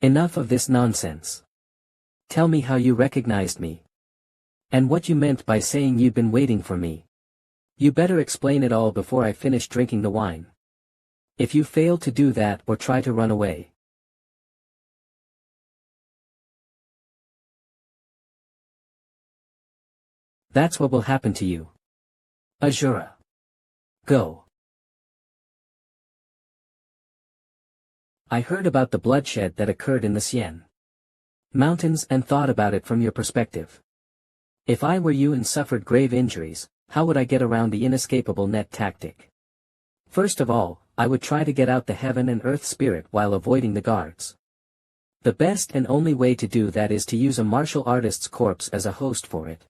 Enough of this nonsense. Tell me how you recognized me. And what you meant by saying you'd been waiting for me. You better explain it all before I finish drinking the wine. If you fail to do that or try to run away, that's what will happen to you. Azura. Go. I heard about the bloodshed that occurred in the Xian Mountains and thought about it from your perspective. If I were you and suffered grave injuries, how would I get around the inescapable net tactic? First of all, I would try to get out the heaven and earth spirit while avoiding the guards. The best and only way to do that is to use a martial artist's corpse as a host for it.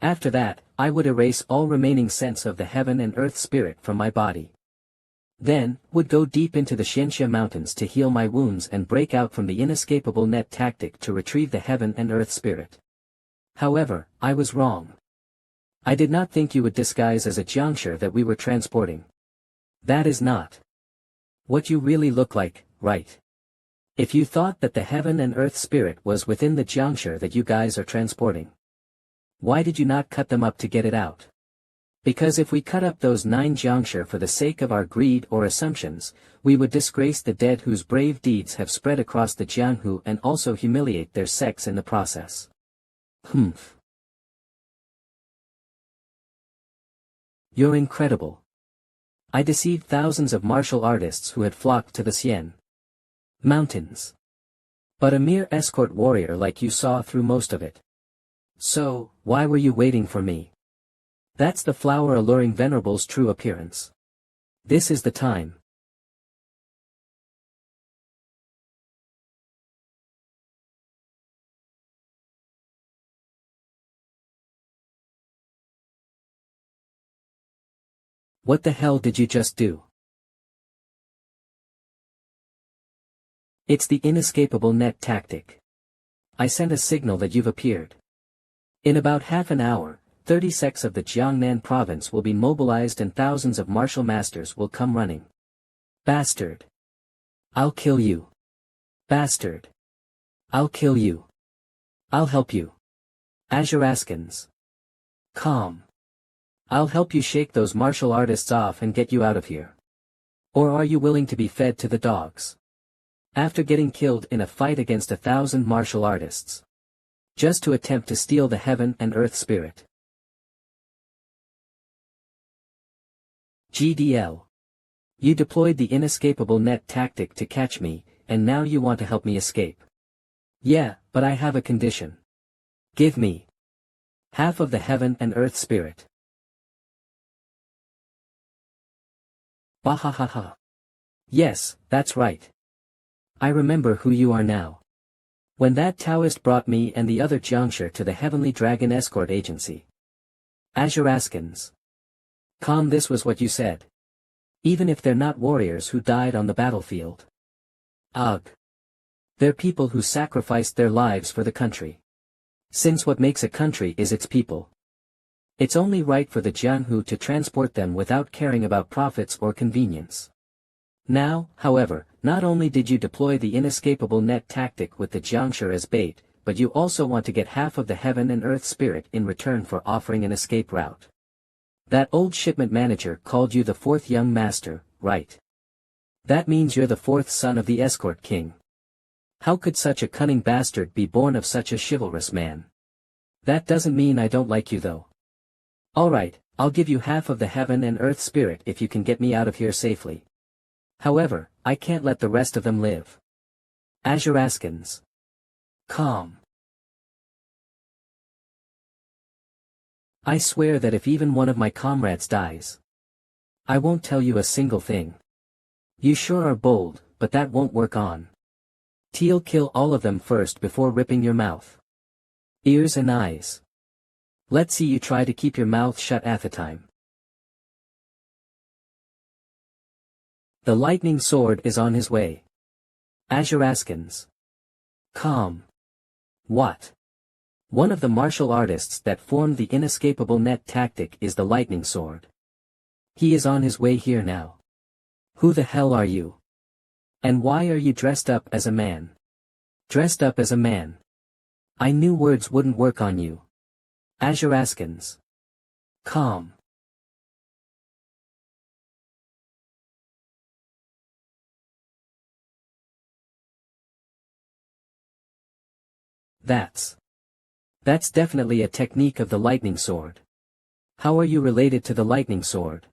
After that, I would erase all remaining sense of the heaven and earth spirit from my body. Then, would go deep into the Xianxia mountains to heal my wounds and break out from the inescapable net tactic to retrieve the heaven and earth spirit. However, I was wrong. I did not think you would disguise as a jiangshi that we were transporting. That is not what you really look like, right? If you thought that the heaven and earth spirit was within the jiangshi that you guys are transporting, why did you not cut them up to get it out? Because if we cut up those 9 jiangshi for the sake of our greed or assumptions, we would disgrace the dead whose brave deeds have spread across the Jianghu and also humiliate their sex in the process. Humph. You're incredible. I deceived thousands of martial artists who had flocked to the Xian Mountains. But a mere escort warrior like you saw through most of it. So, why were you waiting for me? That's the flower alluring Venerable's true appearance. This is the time. What the hell did you just do? It's the inescapable net tactic. I sent a signal that you've appeared. In about half an hour, 30 sects of the Jiangnan province will be mobilized and thousands of martial masters will come running. Bastard. I'll kill you. Bastard. I'll kill you. I'll help you. Azuraskans. Calm. I'll help you shake those martial artists off and get you out of here. Or are you willing to be fed to the dogs? After getting killed in a fight against 1,000 martial artists. Just to attempt to steal the heaven and earth spirit. GDL. You deployed the inescapable net tactic to catch me, and now you want to help me escape. Yeah, but I have a condition. Give me half of the heaven and earth spirit. Bahahaha. Yes, that's right. I remember who you are now. When that Taoist brought me and the other jiangshi to the Heavenly Dragon Escort Agency. Azuraskans. Calm, this was what you said. Even if they're not warriors who died on the battlefield. Ugh. They're people who sacrificed their lives for the country. Since what makes a country is its people. It's only right for the Jianghu to transport them without caring about profits or convenience. Now, however, not only did you deploy the inescapable net tactic with the jiangshi as bait, but you also want to get half of the heaven and earth spirit in return for offering an escape route. That old shipment manager called you the 4th young master, right? That means you're the 4th son of the escort king. How could such a cunning bastard be born of such a chivalrous man? That doesn't mean I don't like you though. Alright, I'll give you half of the heaven and earth spirit if you can get me out of here safely. However, I can't let the rest of them live. Azuraskans. Calm. I swear that if even one of my comrades dies, I won't tell you a single thing. You sure are bold, but that won't work on. Teal, kill all of them first before ripping your mouth, ears and eyes. Let's see you try to keep your mouth shut at the time. The lightning sword is on his way. Azuraskans. Calm. What? One of the martial artists that formed the inescapable net tactic is the lightning sword. He is on his way here now. Who the hell are you? And why are you dressed up as a man? Dressed up as a man. I knew words wouldn't work on you. Azuraskans. Calm. That's definitely a technique of the lightning sword. How are you related to the lightning sword?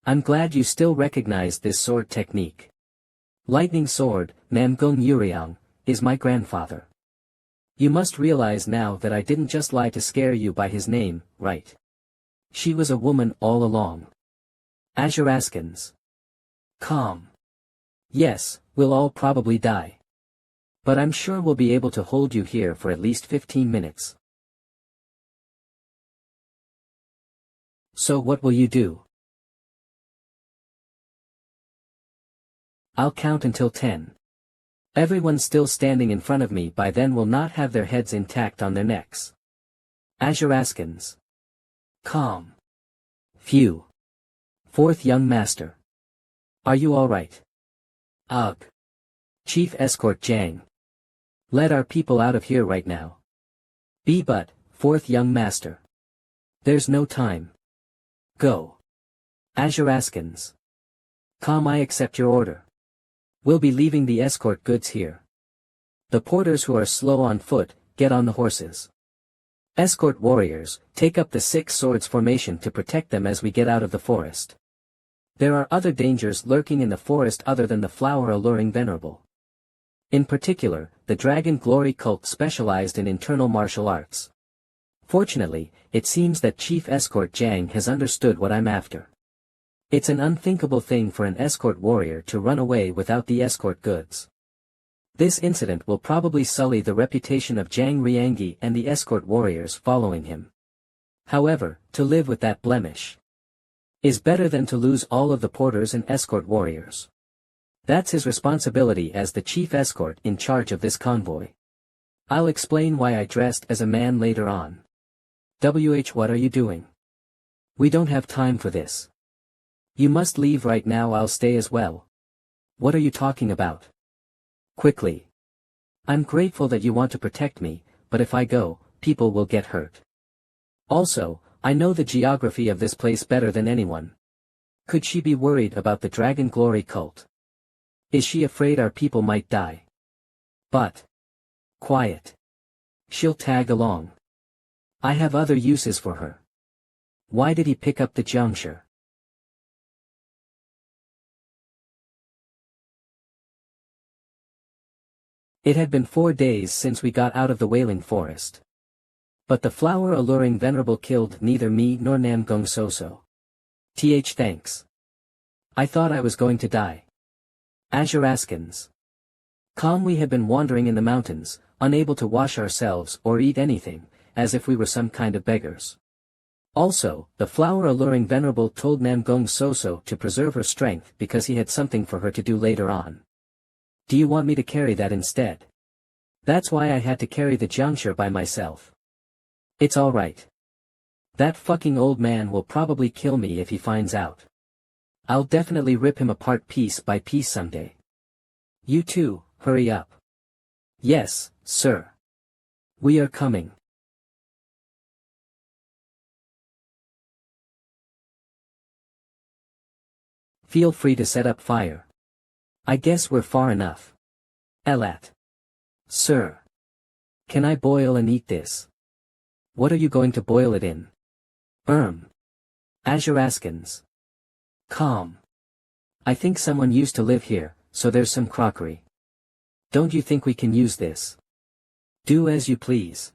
I'm glad you still recognize this sword technique. Lightning sword, Namgung Uriang, is my grandfather. You must realize now that I didn't just lie to scare you by his name, right? She was a woman all along. Azuraskans. Calm. Yes, we'll all probably die. But I'm sure we'll be able to hold you here for at least 15 minutes. So what will you do? I'll count until 10. Everyone still standing in front of me by then will not have their heads intact on their necks. Azuraskans. Calm. Phew. Fourth young master. Are you alright? Ugh. Chief Escort Jang. Let our people out of here right now. But, fourth young master. There's no time. Go. Azuraskans. Calm, I accept your order. We'll be leaving the escort goods here. The porters who are slow on foot, get on the horses. Escort warriors, take up the 6 swords formation to protect them as we get out of the forest. There are other dangers lurking in the forest other than the flower-alluring venerable. In particular, the Dragon Glory cult specialized in internal martial arts. Fortunately, it seems that Chief Escort Jang has understood what I'm after. It's an unthinkable thing for an escort warrior to run away without the escort goods. This incident will probably sully the reputation of Jang Riangi and the escort warriors following him. However, to live with that blemish is better than to lose all of the porters and escort warriors. That's his responsibility as the chief escort in charge of this convoy. I'll explain why I dressed as a man later on. What are you doing? We don't have time for this. You must leave right now. I'll stay as well. What are you talking about? Quickly. I'm grateful that you want to protect me, but if I go, people will get hurt. Also, I know the geography of this place better than anyone. Could she be worried about the Dragon Glory cult? Is she afraid our people might die? But. Quiet. She'll tag along. I have other uses for her. Why did he pick up the juncture? It had been 4 days since we got out of the Wailing Forest. But the flower-alluring venerable killed neither me nor Namgung Soso. Thanks. I thought I was going to die. Azuraskans. Calm, we had been wandering in the mountains, unable to wash ourselves or eat anything, as if we were some kind of beggars. Also, the flower-alluring venerable told Namgung Soso to preserve her strength because he had something for her to do later on. Do you want me to carry that instead? That's why I had to carry the juncture by myself. It's alright. That fucking old man will probably kill me if he finds out. I'll definitely rip him apart piece by piece someday. You too, hurry up. Yes, sir. We are coming. Feel free to set up fire. I guess we're far enough. Elat. Sir. Can I boil and eat this? What are you going to boil it in? Azuraskans. Calm. I think someone used to live here, so there's some crockery. Don't you think we can use this? Do as you please.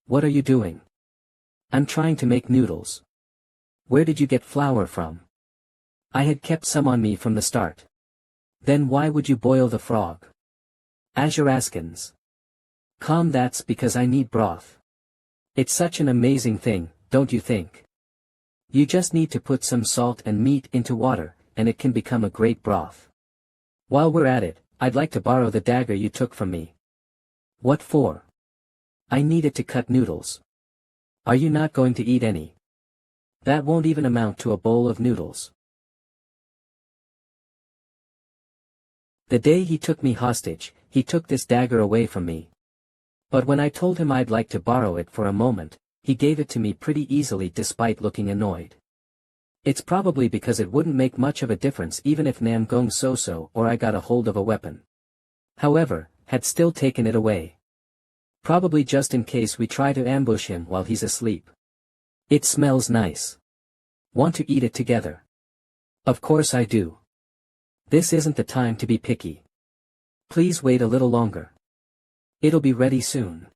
What are you doing? I'm trying to make noodles. Where did you get flour from? I had kept some on me from the start. Then why would you boil the frog? Azuraskans. Calm, that's because I need broth. It's such an amazing thing, don't you think? You just need to put some salt and meat into water, and it can become a great broth. While we're at it, I'd like to borrow the dagger you took from me. What for? I need it to cut noodles. Are you not going to eat any? That won't even amount to a bowl of noodles. The day he took me hostage, he took this dagger away from me. But when I told him I'd like to borrow it for a moment, he gave it to me pretty easily despite looking annoyed. It's probably because it wouldn't make much of a difference even if Nam Gong So or I got a hold of a weapon. However, had still taken it away. Probably just in case we try to ambush him while he's asleep. It smells nice. Want to eat it together? Of course I do. This isn't the time to be picky. Please wait a little longer. It'll be ready soon.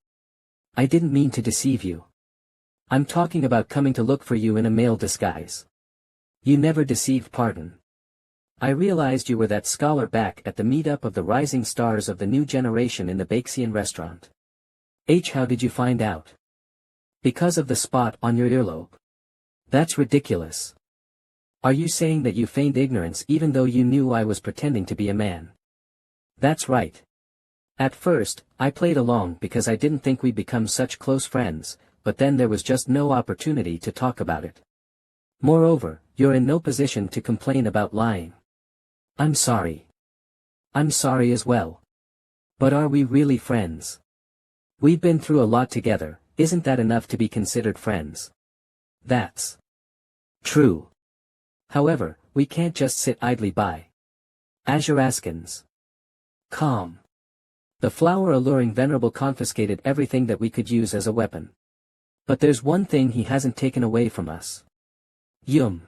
I didn't mean to deceive you. I'm talking about coming to look for you in a male disguise. You never deceived, pardon. I realized you were that scholar back at the meetup of the rising stars of the new generation in the Baxian restaurant. How did you find out? Because of the spot on your earlobe. That's ridiculous. Are you saying that you feigned ignorance even though you knew I was pretending to be a man? That's right. At first, I played along because I didn't think we'd become such close friends, but then there was just no opportunity to talk about it. Moreover, you're in no position to complain about lying. I'm sorry. I'm sorry as well. But are we really friends? We've been through a lot together, isn't that enough to be considered friends? That's true. However, we can't just sit idly by. Azuraskans. Calm. The flower alluring venerable confiscated everything that we could use as a weapon. But there's one thing he hasn't taken away from us. Yum.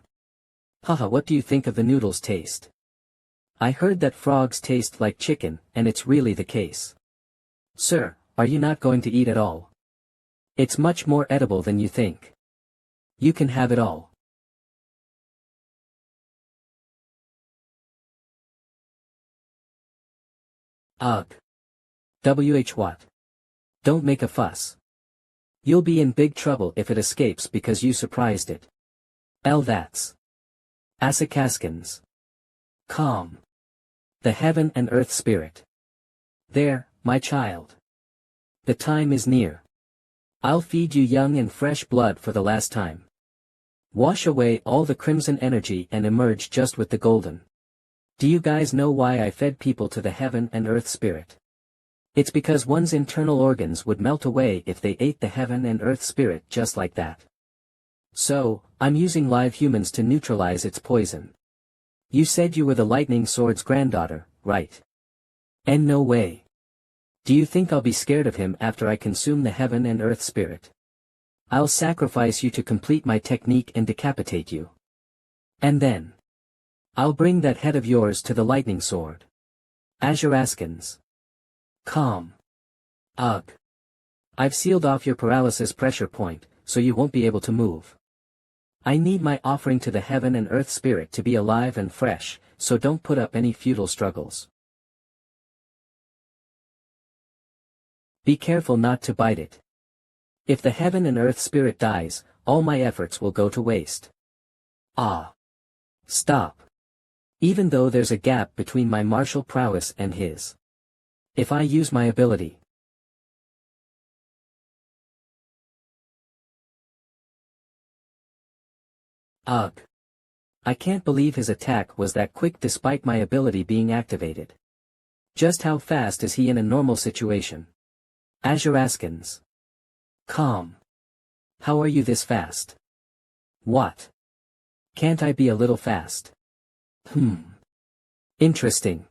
Haha, what do you think of the noodles' taste? I heard that frogs taste like chicken, and it's really the case. Sir, are you not going to eat at all? It's much more edible than you think. You can have it all. Ugh. What? Don't make a fuss. You'll be in big trouble if it escapes because you surprised it. That's Asakaskans. Calm. The heaven and earth spirit. There, my child. The time is near. I'll feed you young and fresh blood for the last time. Wash away all the crimson energy and emerge just with the golden. Do you guys know why I fed people to the heaven and earth spirit? It's because one's internal organs would melt away if they ate the heaven and earth spirit just like that. So, I'm using live humans to neutralize its poison. You said you were the lightning sword's granddaughter, right? And no way. Do you think I'll be scared of him after I consume the heaven and earth spirit? I'll sacrifice you to complete my technique and decapitate you. And then I'll bring that head of yours to the lightning sword. Azuraskans. Calm. Ugh. I've sealed off your paralysis pressure point, so you won't be able to move. I need my offering to the heaven and earth spirit to be alive and fresh, so don't put up any futile struggles. Be careful not to bite it. If the heaven and earth spirit dies, all my efforts will go to waste. Ah. Stop. Even though there's a gap between my martial prowess and his. If I use my ability. Ugh. I can't believe his attack was that quick despite my ability being activated. Just how fast is he in a normal situation? Azuraskans. Calm. How are you this fast? What? Can't I be a little fast? Interesting.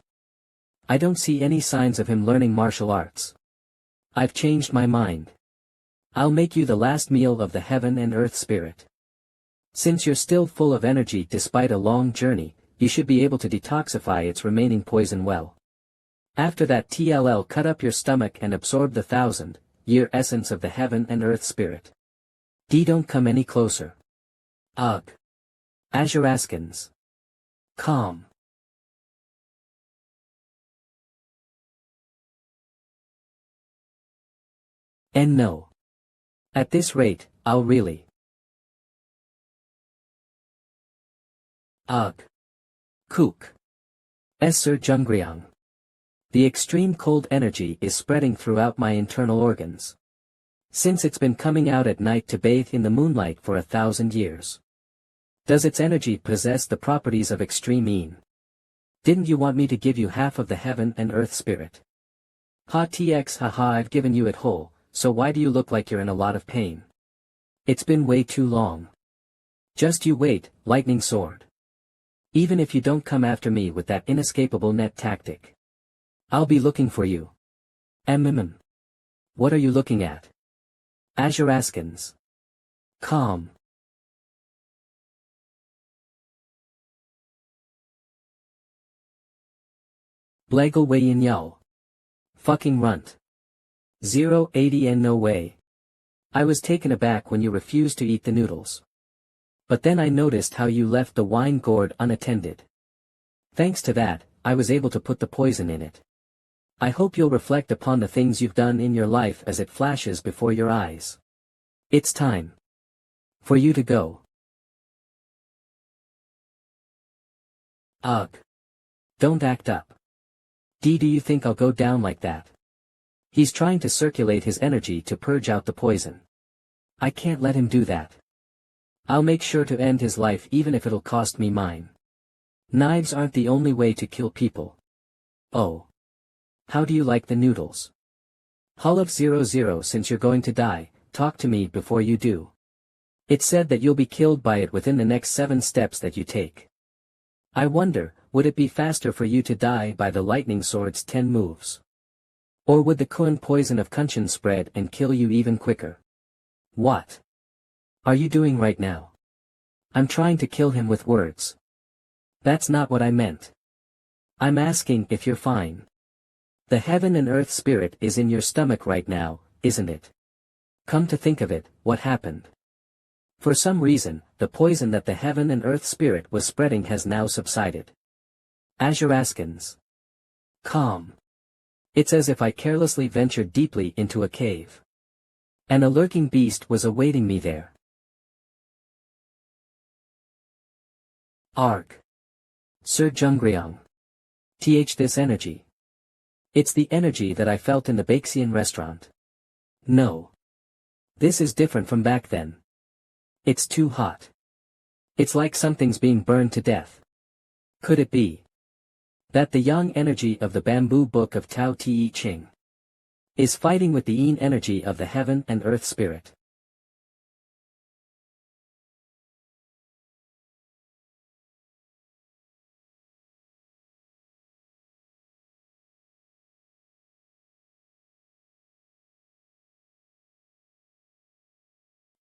I don't see any signs of him learning martial arts. I've changed my mind. I'll make you the last meal of the heaven and earth spirit. Since you're still full of energy despite a long journey, you should be able to detoxify its remaining poison well. After that, cut up your stomach and absorb the 1,000-year essence of the heaven and earth spirit. Don't come any closer. Ugh. Azuraskans. Calm. And no. At this rate, I'll really. Ugh. Kook. Sir Jungryang. The extreme cold energy is spreading throughout my internal organs. Since it's been coming out at night to bathe in the moonlight for 1,000 years. Does its energy possess the properties of extreme mean? Didn't you want me to give you half of the heaven and earth spirit? Ha tx haha, I've given you it whole, so why do you look like you're in a lot of pain? It's been way too long. Just you wait, lightning sword. Even if you don't come after me with that inescapable net tactic, I'll be looking for you. What are you looking at? Azuraskins. Calm. Blagle Wayin Yao. Fucking runt. 080 and no way. I was taken aback when you refused to eat the noodles. But then I noticed how you left the wine gourd unattended. Thanks to that, I was able to put the poison in it. I hope you'll reflect upon the things you've done in your life as it flashes before your eyes. It's time for you to go. Ugh. Don't act up. Do you think I'll go down like that? He's trying to circulate his energy to purge out the poison. I can't let him do that. I'll make sure to end his life even if it'll cost me mine. Knives aren't the only way to kill people. Oh. How do you like the noodles? Hullov 00, since you're going to die, talk to me before you do. It's said that you'll be killed by it within the next 7 steps that you take. I wonder, would it be faster for you to die by the lightning sword's 10 moves? Or would the Kun poison of Kunshin spread and kill you even quicker? What are you doing right now? I'm trying to kill him with words. That's not what I meant. I'm asking if you're fine. The heaven and earth spirit is in your stomach right now, isn't it? Come to think of it, what happened? For some reason, the poison that the heaven and earth spirit was spreading has now subsided. Azuraskins. Calm. It's as if I carelessly ventured deeply into a cave. And a lurking beast was awaiting me there. Arg. Sir Jungryong. This energy. It's the energy that I felt in the Baxian restaurant. No. This is different from back then. It's too hot. It's like something's being burned to death. Could it be that the yang energy of the bamboo book of Tao Te Ching is fighting with the yin energy of the heaven and earth spirit?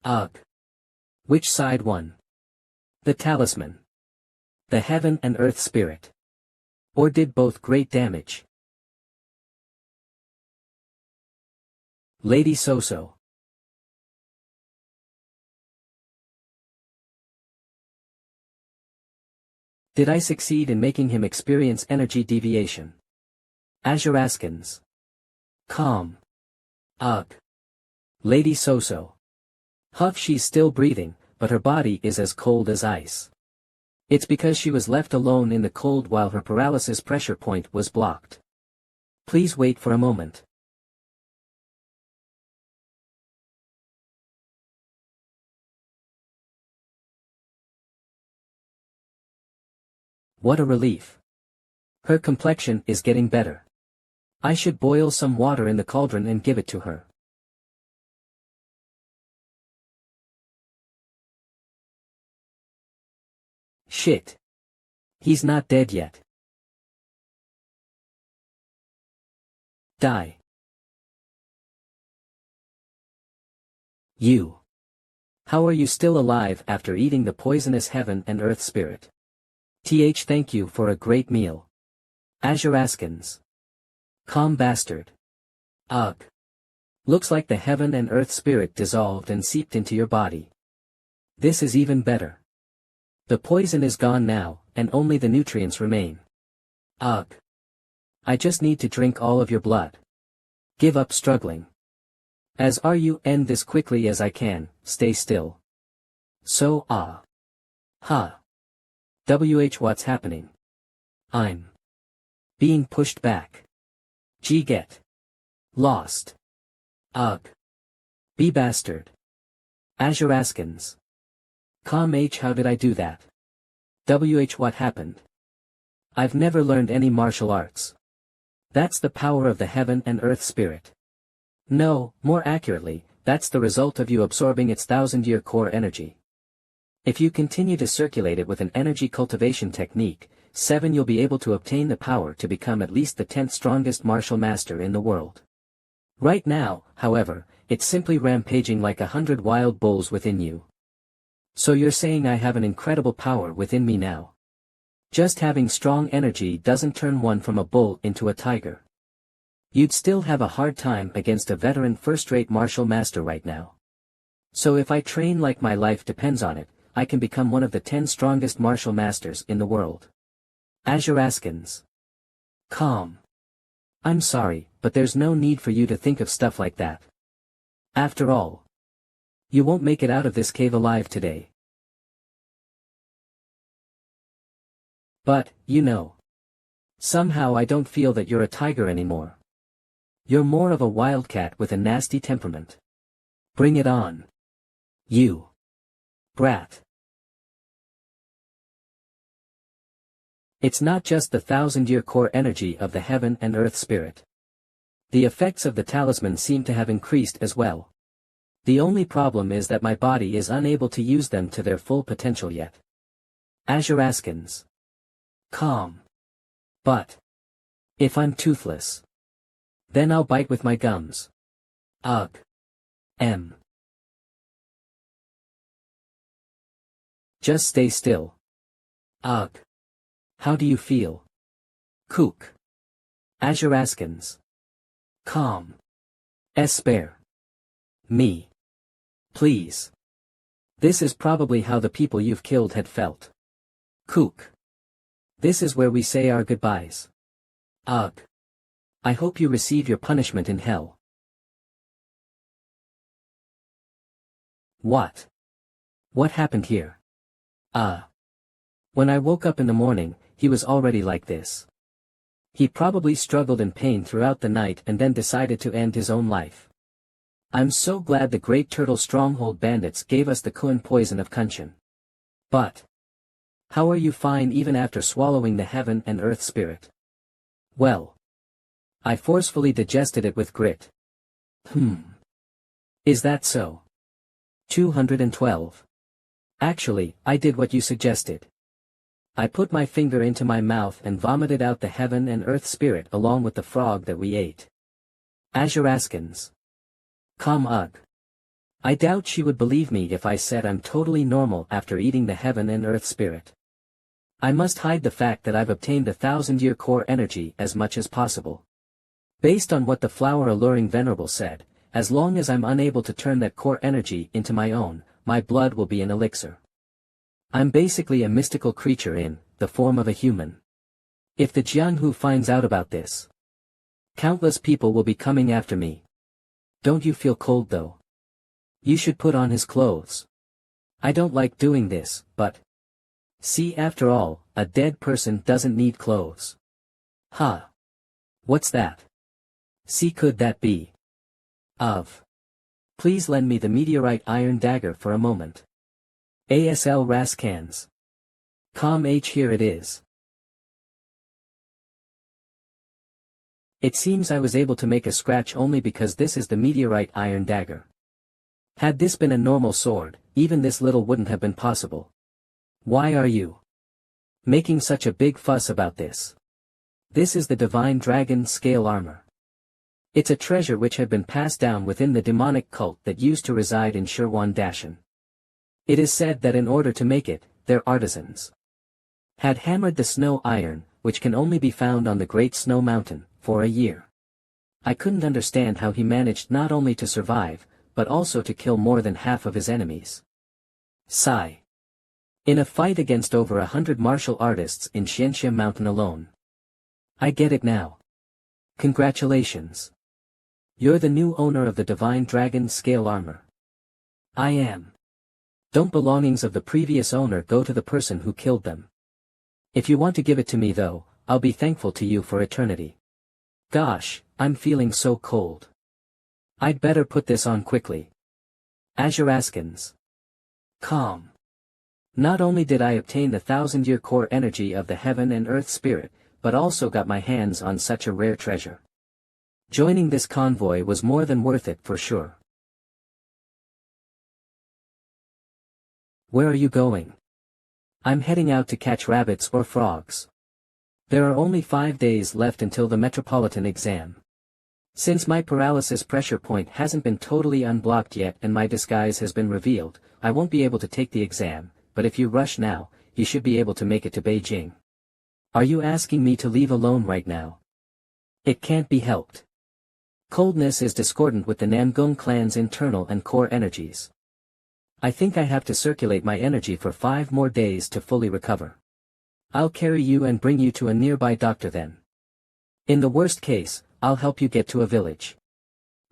Ugh. Which side won? The talisman. The heaven and earth spirit. Or did both great damage? Lady So-So. Did I succeed in making him experience energy deviation? Azuraskins. Calm. Ugh. Lady So-So. Huff, she's still breathing, but her body is as cold as ice. It's because she was left alone in the cold while her paralysis pressure point was blocked. Please wait for a moment. What a relief. Her complexion is getting better. I should boil some water in the cauldron and give it to her. Shit. He's not dead yet. Die. You. How are you still alive after eating the poisonous heaven and earth spirit? Thank you for a great meal. Azuraskins. Calm bastard. Ugh. Looks like the heaven and earth spirit dissolved and seeped into your body. This is even better. The poison is gone now, and only the nutrients remain. Ugh. I just need to drink all of your blood. Give up struggling. As you end this quickly as I can, stay still. So Ha. What's happening? I'm being pushed back. Get lost. Ugh. Be bastard. Azuraskins. How did I do that? What happened? I've never learned any martial arts. That's the power of the heaven and earth spirit. No, more accurately, that's the result of you absorbing its thousand-year core energy. If you continue to circulate it with an energy cultivation technique, 7 you'll be able to obtain the power to become at least the 10th strongest martial master in the world. Right now, however, it's simply rampaging like 100 wild bulls within you. So you're saying I have an incredible power within me now. Just having strong energy doesn't turn one from a bull into a tiger. You'd still have a hard time against a veteran first-rate martial master right now. So if I train like my life depends on it, I can become one of the 10 strongest martial masters in the world. Azuraskins. Calm. I'm sorry, but there's no need for you to think of stuff like that. After all, you won't make it out of this cave alive today. But, you know, somehow I don't feel that you're a tiger anymore. You're more of a wildcat with a nasty temperament. Bring it on. You. Brat. It's not just the thousand-year core energy of the heaven and earth spirit. The effects of the talisman seem to have increased as well. The only problem is that my body is unable to use them to their full potential yet. Azuraskins. Calm. But if I'm toothless, then I'll bite with my gums. Ugh. Just stay still. Ugh. How do you feel? Kook. Azuraskins. Calm. Spare me. Please. This is probably how the people you've killed had felt. Kook. This is where we say our goodbyes. Ugh. I hope you receive your punishment in hell. What? What happened here? When I woke up in the morning, he was already like this. He probably struggled in pain throughout the night and then decided to end his own life. I'm so glad the Great Turtle Stronghold bandits gave us the Kuan poison of Kunshin. But how are you fine even after swallowing the heaven and earth spirit? Well, I forcefully digested it with grit. Is that so? 212. Actually, I did what you suggested. I put my finger into my mouth and vomited out the heaven and earth spirit along with the frog that we ate. Azuraskins. Ugh. I doubt she would believe me if I said I'm totally normal after eating the heaven and earth spirit. I must hide the fact that I've obtained the thousand-year core energy as much as possible. Based on what the flower alluring venerable said, as long as I'm unable to turn that core energy into my own, my blood will be an elixir. I'm basically a mystical creature in the form of a human. If the Jianghu finds out about this, countless people will be coming after me. Don't you feel cold though? You should put on his clothes. I don't like doing this, but see, after all, a dead person doesn't need clothes. Huh. What's that? See, could that be? Please lend me the meteorite iron dagger for a moment. ASL Raskans. Here it is. It seems I was able to make a scratch only because this is the meteorite iron dagger. Had this been a normal sword, even this little wouldn't have been possible. Why are you making such a big fuss about this? This is the divine dragon scale armor. It's a treasure which had been passed down within the demonic cult that used to reside in Shirwan Dashan. It is said that in order to make it, their artisans had hammered the snow iron, which can only be found on the Great Snow Mountain, for a year. I couldn't understand how he managed not only to survive, but also to kill more than half of his enemies. Sigh. In a fight against over 100 martial artists in Xianxia Mountain alone. I get it now. Congratulations. You're the new owner of the Divine Dragon Scale Armor. I am. Don't belongings of the previous owner go to the person who killed them? If you want to give it to me though, I'll be thankful to you for eternity. Gosh, I'm feeling so cold. I'd better put this on quickly. Azuraskins. Calm. Not only did I obtain the 1,000-year core energy of the heaven and earth spirit, but also got my hands on such a rare treasure. Joining this convoy was more than worth it for sure. Where are you going? I'm heading out to catch rabbits or frogs. There are only 5 days left until the metropolitan exam. Since my paralysis pressure point hasn't been totally unblocked yet and my disguise has been revealed, I won't be able to take the exam, but if you rush now, you should be able to make it to Beijing. Are you asking me to leave alone right now? It can't be helped. Coldness is discordant with the Namgung clan's internal and core energies. I think I have to circulate my energy for 5 more days to fully recover. I'll carry you and bring you to a nearby doctor then. In the worst case, I'll help you get to a village.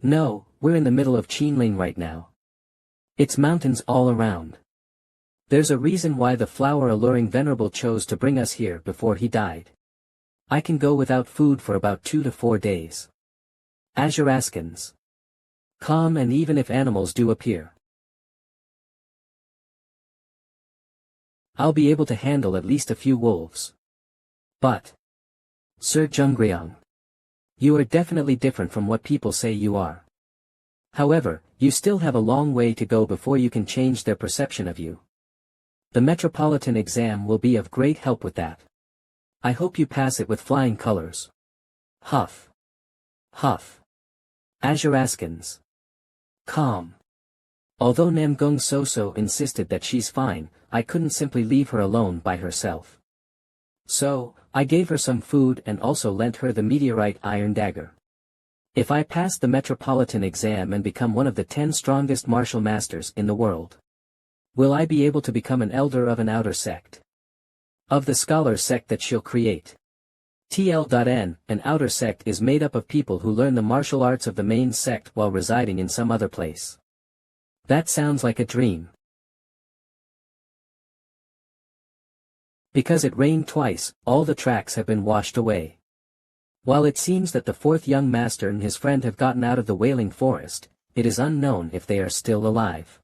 No, we're in the middle of Qinling right now. It's mountains all around. There's a reason why the flower-alluring venerable chose to bring us here before he died. I can go without food for about 2 to 4 days. Azuraskans. Calm, and even if animals do appear, I'll be able to handle at least a few wolves. But, Sir Zhengriang, you are definitely different from what people say you are. However, you still have a long way to go before you can change their perception of you. The metropolitan exam will be of great help with that. I hope you pass it with flying colors. Huff. Huff. Azuraskans. Calm. Although Namgung So insisted that she's fine, I couldn't simply leave her alone by herself. So, I gave her some food and also lent her the meteorite iron dagger. If I pass the metropolitan exam and become one of the 10 strongest martial masters in the world, will I be able to become an elder of an outer sect? Of the scholar sect that she'll create. TL.N, an outer sect is made up of people who learn the martial arts of the main sect while residing in some other place. That sounds like a dream. Because it rained twice, all the tracks have been washed away. While it seems that the 4th young master and his friend have gotten out of the Wailing Forest, it is unknown if they are still alive.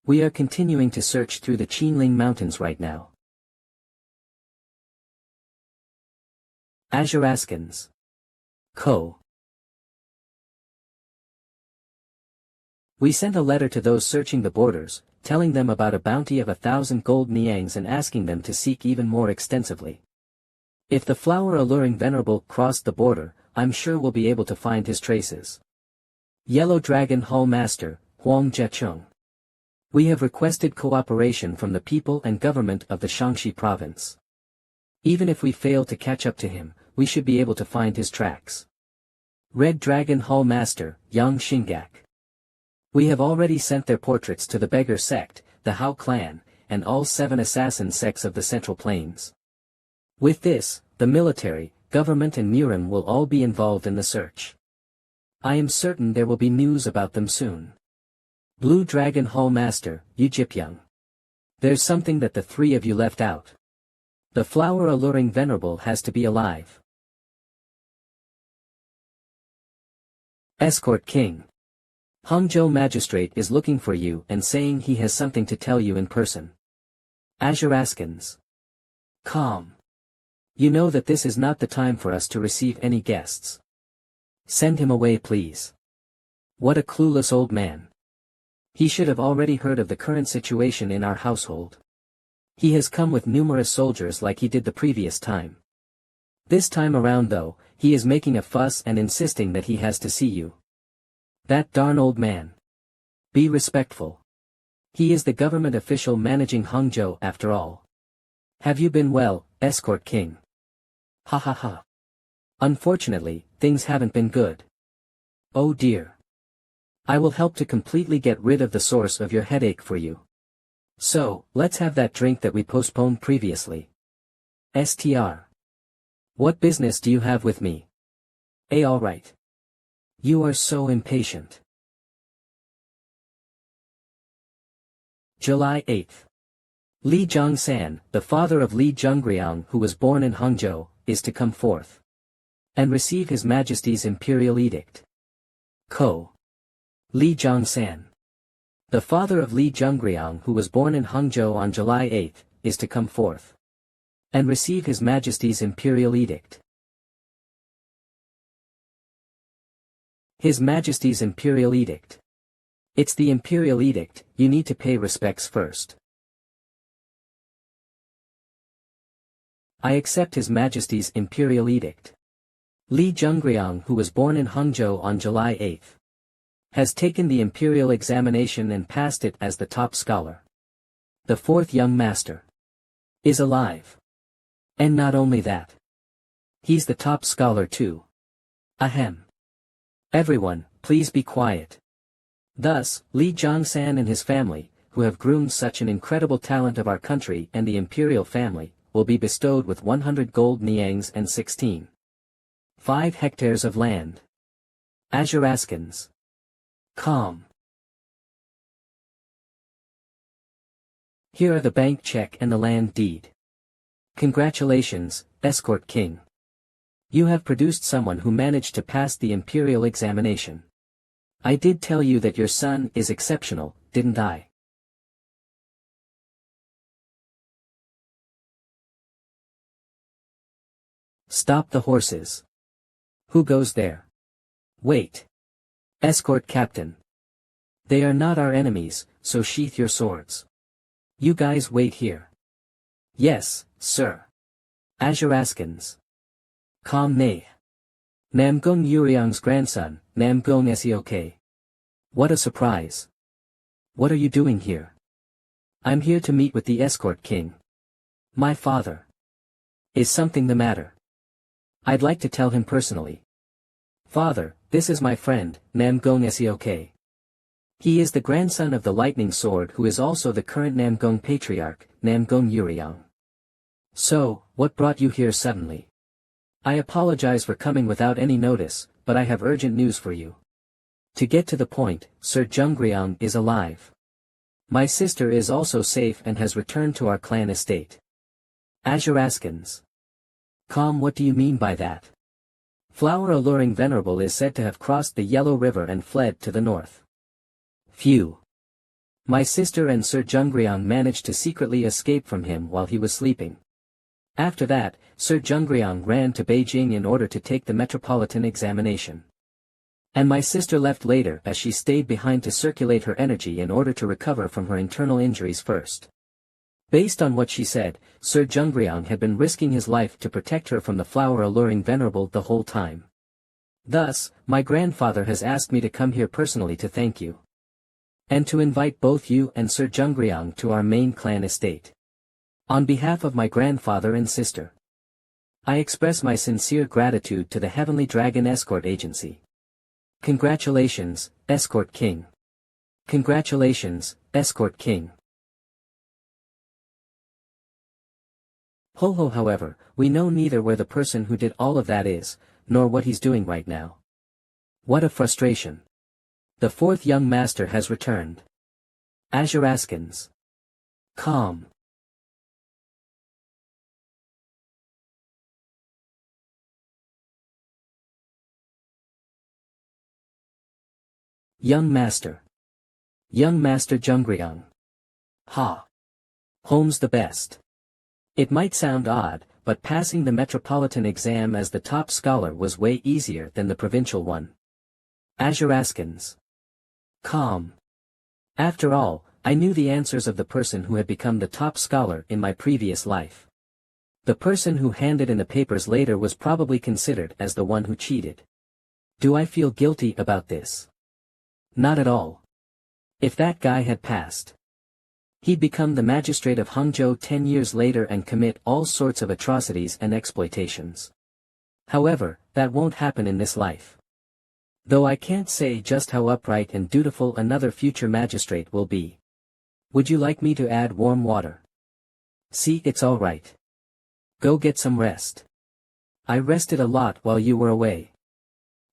We are continuing to search through the Qinling Mountains right now. Azuraskans. Ko. We sent a letter to those searching the borders, telling them about a bounty of 1,000 gold niangs and asking them to seek even more extensively. If the flower-alluring venerable crossed the border, I'm sure we'll be able to find his traces. Yellow Dragon Hall Master, Huang Jiecheng. We have requested cooperation from the people and government of the Shaanxi province. Even if we fail to catch up to him, we should be able to find his tracks. Red Dragon Hall Master, Yang Xingak. We have already sent their portraits to the Beggar sect, the Hao clan, and all 7 assassin sects of the Central Plains. With this, the military, government and Murin will all be involved in the search. I am certain there will be news about them soon. Blue Dragon Hall Master, Yu Jipyang. There's something that the 3 of you left out. The flower-alluring venerable has to be alive. Escort King. Hangzhou Magistrate is looking for you and saying he has something to tell you in person. Azuraskans. Calm. You know that this is not the time for us to receive any guests. Send him away, please. What a clueless old man. He should have already heard of the current situation in our household. He has come with numerous soldiers like he did the previous time. This time around though, he is making a fuss and insisting that he has to see you. That darn old man. Be respectful. He is the government official managing Hangzhou after all. Have you been well, Escort King? Ha ha ha. Unfortunately, things haven't been good. Oh dear. I will help to completely get rid of the source of your headache for you. So, let's have that drink that we postponed previously. STR. What business do you have with me? Alright. You are so impatient. July 8th. Li Zhongsan, the father of Li Zhengriang who was born in Hangzhou, is to come forth and receive His Majesty's imperial edict. Ko. Li Zhongsan. The father of Li Zhongriang, who was born in Hangzhou on July 8, is to come forth and receive His Majesty's Imperial Edict. His Majesty's Imperial Edict. It's the Imperial Edict, you need to pay respects first. I accept His Majesty's Imperial Edict. Li Zhongriang, who was born in Hangzhou on July 8, has taken the imperial examination and passed it as the top scholar. The fourth young master is alive. And not only that, he's the top scholar too. Ahem. Everyone, please be quiet. Thus, Li Zhongsan and his family, who have groomed such an incredible talent of our country and the imperial family, will be bestowed with 100 gold niangs and 16.5 hectares of land. Azuraskans. Calm. Here are the bank check and the land deed. Congratulations, Escort King. You have produced someone who managed to pass the imperial examination. I did tell you that your son is exceptional, didn't I? Stop the horses. Who goes there? Wait. Escort Captain. They are not our enemies, so sheath your swords. You guys wait here. Yes, sir. Azuraskans. Calm nay. Namgung Uriang's grandson, Namgung Seok. What a surprise. What are you doing here? I'm here to meet with the Escort King. My father. Is something the matter? I'd like to tell him personally. Father, this is my friend, Namgung Seok. He is the grandson of the Lightning Sword, who is also the current Namgung Patriarch, Namgung Uriang. So, what brought you here suddenly? I apologize for coming without any notice, but I have urgent news for you. To get to the point, Sir Zhongriang is alive. My sister is also safe and has returned to our clan estate. Azuraskans. Calm, what do you mean by that? Flower Alluring Venerable is said to have crossed the Yellow River and fled to the north. Phew. My sister and Sir Zhongriang managed to secretly escape from him while he was sleeping. After that, Sir Zhongriang ran to Beijing in order to take the metropolitan examination. And my sister left later as she stayed behind to circulate her energy in order to recover from her internal injuries first. Based on what she said, Sir Zhongriang had been risking his life to protect her from the Flower Alluring Venerable the whole time. Thus, my grandfather has asked me to come here personally to thank you. And to invite both you and Sir Zhongriang to our main clan estate. On behalf of my grandfather and sister, I express my sincere gratitude to the Heavenly Dragon Escort Agency. Congratulations, Escort King. Congratulations, Escort King. Ho ho, however, we know neither where the person who did all of that is, nor what he's doing right now. What a frustration. The fourth young master has returned. Azuraskans. Calm. Young Master. Young Master Zhongriang. Ha. Home's the best. It might sound odd, but passing the metropolitan exam as the top scholar was way easier than the provincial one. Azuraskans. Calm. After all, I knew the answers of the person who had become the top scholar in my previous life. The person who handed in the papers later was probably considered as the one who cheated. Do I feel guilty about this? Not at all. If that guy had passed, he'd become the magistrate of Hangzhou 10 years later and commit all sorts of atrocities and exploitations. However, that won't happen in this life. Though I can't say just how upright and dutiful another future magistrate will be. Would you like me to add warm water? See, it's all right. Go get some rest. I rested a lot while you were away.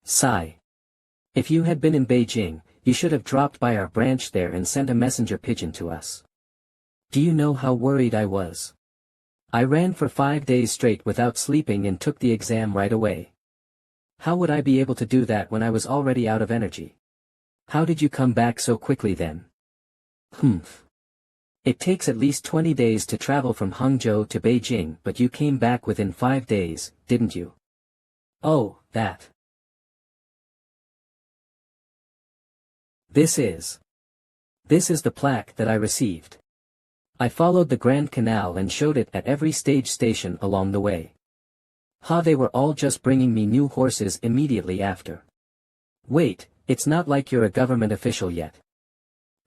Sigh. If you had been in Beijing, you should have dropped by our branch there and sent a messenger pigeon to us. Do you know how worried I was? I ran for 5 days straight without sleeping and took the exam right away. How would I be able to do that when I was already out of energy? How did you come back so quickly then? Humph. It takes at least 20 days to travel from Hangzhou to Beijing, but you came back within 5 days, didn't you? Oh, that. This is the plaque that I received. I followed the Grand Canal and showed it at every stage station along the way. They were all just bringing me new horses immediately after. Wait, it's not like you're a government official yet.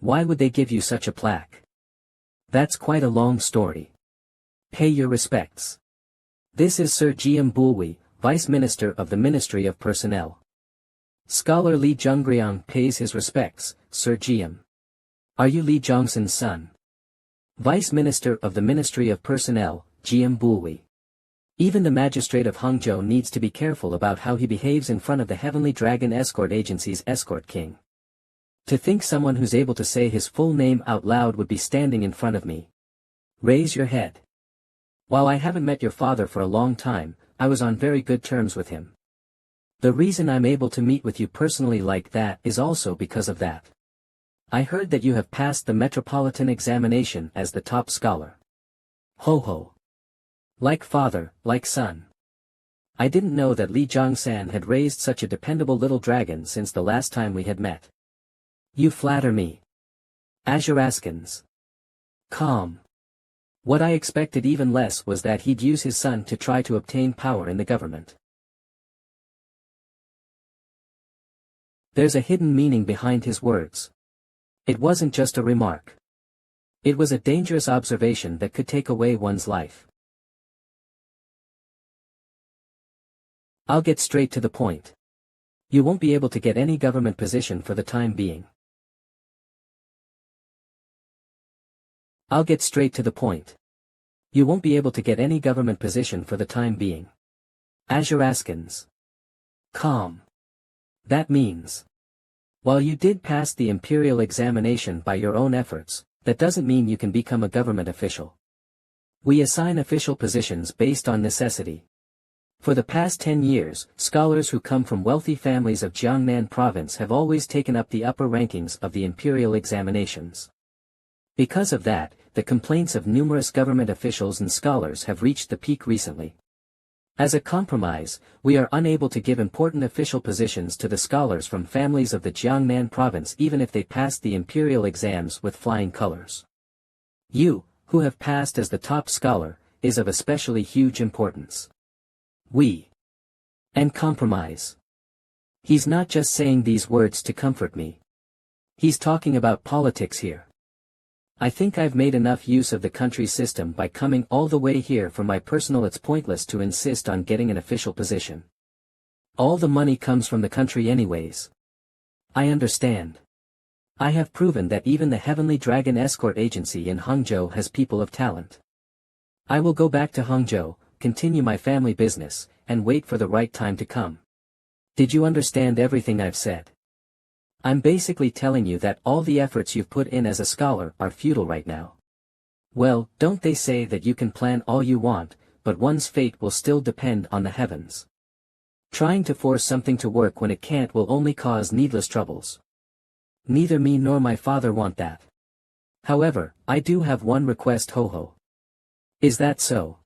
Why would they give you such a plaque? That's quite a long story. Pay your respects. This is Sir Jiam Bulwi, Vice Minister of the Ministry of Personnel. Scholar Li Zhongriang pays his respects, Sir Jiam. Are you Li Zhongson's son? Vice Minister of the Ministry of Personnel, Jiam Bulwi. Even the magistrate of Hangzhou needs to be careful about how he behaves in front of the Heavenly Dragon Escort Agency's escort king. To think someone who's able to say his full name out loud would be standing in front of me. Raise your head. While I haven't met your father for a long time, I was on very good terms with him. The reason I'm able to meet with you personally like that is also because of that. I heard that you have passed the metropolitan examination as the top scholar. Ho ho. Like father, like son. I didn't know that Li Zhongsan had raised such a dependable little dragon since the last time we had met. You flatter me. Azuraskins. Calm. What I expected even less was that he'd use his son to try to obtain power in the government. There's a hidden meaning behind his words. It wasn't just a remark. It was a dangerous observation that could take away one's life. I'll get straight to the point. You won't be able to get any government position for the time being. I'll get straight to the point. You won't be able to get any government position for the time being. Azuraskins. Calm. That means, while you did pass the imperial examination by your own efforts, that doesn't mean you can become a government official. We assign official positions based on necessity. For the past 10 years, scholars who come from wealthy families of Jiangnan province have always taken up the upper rankings of the imperial examinations. Because of that, the complaints of numerous government officials and scholars have reached the peak recently. As a compromise, we are unable to give important official positions to the scholars from families of the Jiangnan province even if they pass the imperial exams with flying colors. You, who have passed as the top scholar, is of especially huge importance. And compromise. He's not just saying these words to comfort me. He's talking about politics here. I think I've made enough use of the country's system by coming all the way here for my personal. It's pointless to insist on getting an official position. All the money comes from the country anyways. I understand. I have proven that even the Heavenly Dragon Escort Agency in Hangzhou has people of talent. I will go back to Hangzhou, continue my family business, and wait for the right time to come. Did you understand everything I've said? I'm basically telling you that all the efforts you've put in as a scholar are futile right now. Well, don't they say that you can plan all you want, but one's fate will still depend on the heavens. Trying to force something to work when it can't will only cause needless troubles. Neither me nor my father want that. However, I do have one request, Ho-Ho. Is that so?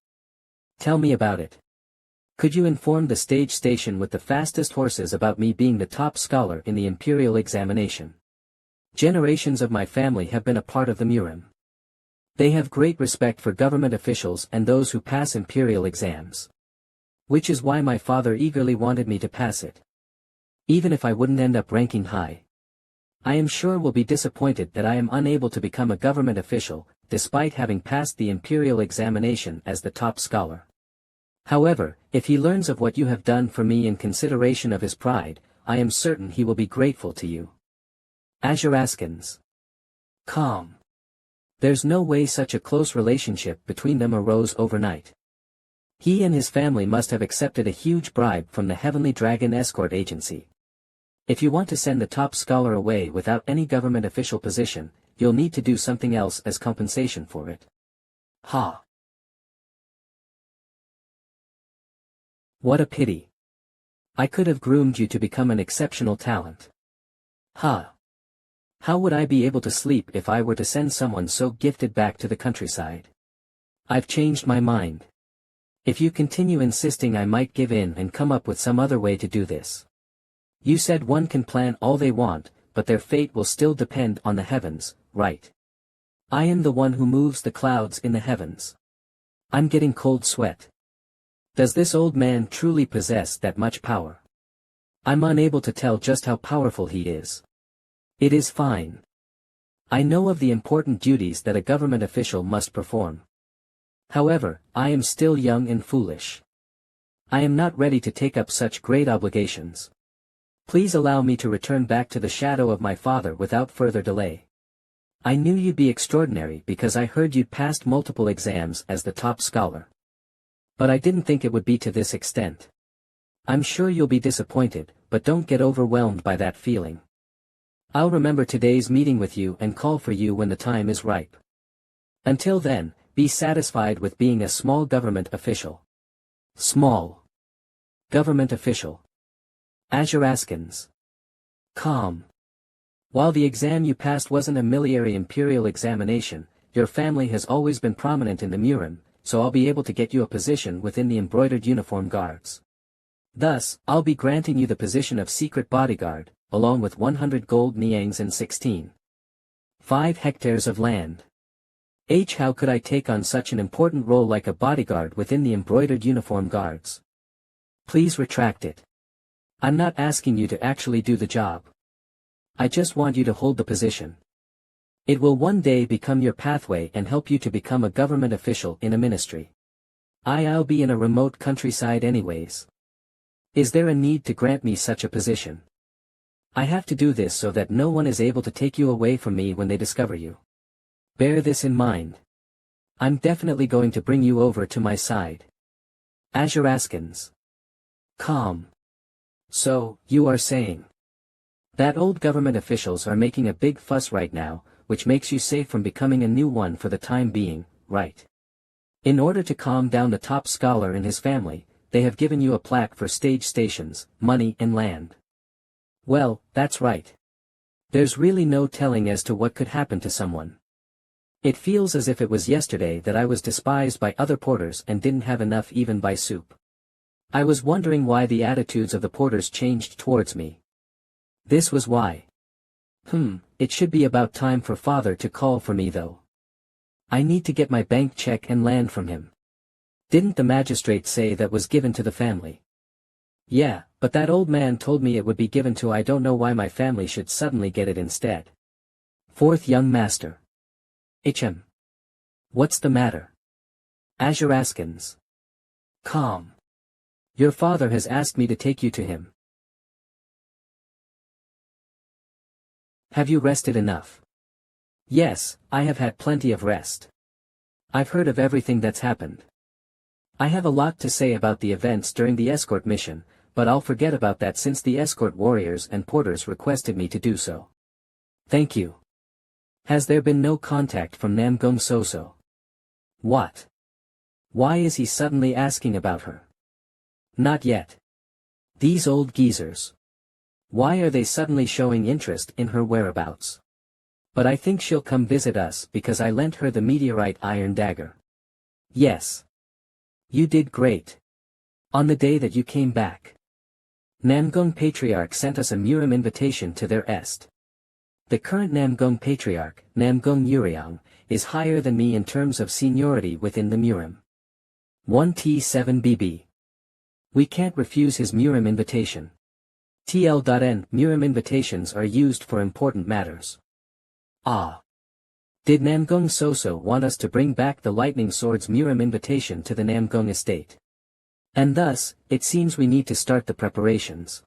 Tell me about it. Could you inform the stage station with the fastest horses about me being the top scholar in the imperial examination? Generations of my family have been a part of the Murim. They have great respect for government officials and those who pass imperial exams. Which is why my father eagerly wanted me to pass it. Even if I wouldn't end up ranking high. I am sure will be disappointed that I am unable to become a government official, despite having passed the imperial examination as the top scholar. However, if he learns of what you have done for me in consideration of his pride, I am certain he will be grateful to you. Azuraskins. Calm. There's no way such a close relationship between them arose overnight. He and his family must have accepted a huge bribe from the Heavenly Dragon Escort Agency. If you want to send the top scholar away without any government official position, you'll need to do something else as compensation for it. Ha! What a pity. I could have groomed you to become an exceptional talent. Ha! How would I be able to sleep if I were to send someone so gifted back to the countryside? I've changed my mind. If you continue insisting, I might give in and come up with some other way to do this. You said one can plan all they want, but their fate will still depend on the heavens, right? I am the one who moves the clouds in the heavens. I'm getting cold sweat. Does this old man truly possess that much power? I'm unable to tell just how powerful he is. It is fine. I know of the important duties that a government official must perform. However, I am still young and foolish. I am not ready to take up such great obligations. Please allow me to return back to the shadow of my father without further delay. I knew you'd be extraordinary because I heard you'd passed multiple exams as the top scholar. But I didn't think it would be to this extent. I'm sure you'll be disappointed, but don't get overwhelmed by that feeling. I'll remember today's meeting with you and call for you when the time is ripe. Until then, be satisfied with being a small government official. Small government official. Azuraskans. Calm. While the exam you passed wasn't a miliary imperial examination, your family has always been prominent in the Murim, so I'll be able to get you a position within the embroidered uniform guards. Thus, I'll be granting you the position of secret bodyguard, along with 100 gold niangs and 5 hectares of land. How could I take on such an important role like a bodyguard within the embroidered uniform guards? Please retract it. I'm not asking you to actually do the job. I just want you to hold the position. It will one day become your pathway and help you to become a government official in a ministry. I'll be in a remote countryside anyways. Is there a need to grant me such a position? I have to do this so that no one is able to take you away from me when they discover you. Bear this in mind. I'm definitely going to bring you over to my side. Azuraskans. Calm. So, you are saying that old government officials are making a big fuss right now, which makes you safe from becoming a new one for the time being, right? In order to calm down the top scholar and his family, they have given you a plaque for stage stations, money and land. Well, that's right. There's really no telling as to what could happen to someone. It feels as if it was yesterday that I was despised by other porters and didn't have enough even by soup. I was wondering why the attitudes of the porters changed towards me. This was why. It should be about time for father to call for me though. I need to get my bank check and land from him. Didn't the magistrate say that was given to the family? Yeah, but that old man told me it would be given to I don't know why my family should suddenly get it instead. Fourth young master. What's the matter? Azuraskans. Calm. Your father has asked me to take you to him. Have you rested enough? Yes, I have had plenty of rest. I've heard of everything that's happened. I have a lot to say about the events during the escort mission, but I'll forget about that since the escort warriors and porters requested me to do so. Thank you. Has there been no contact from Namgung Soso? What? Why is he suddenly asking about her? Not yet. These old geezers. Why are they suddenly showing interest in her whereabouts? But I think she'll come visit us because I lent her the meteorite iron dagger. Yes. You did great. On the day that you came back, Namgung Patriarch sent us a Murim invitation to their est. The current Namgung Patriarch, Namgung Uriang, is higher than me in terms of seniority within the Murim. 1T7BB. We can't refuse his Murim invitation. TL.N. Murim invitations are used for important matters. Ah. Did Namgung Soso want us to bring back the Lightning Sword's Murim invitation to the Namgung estate? And thus, it seems we need to start the preparations.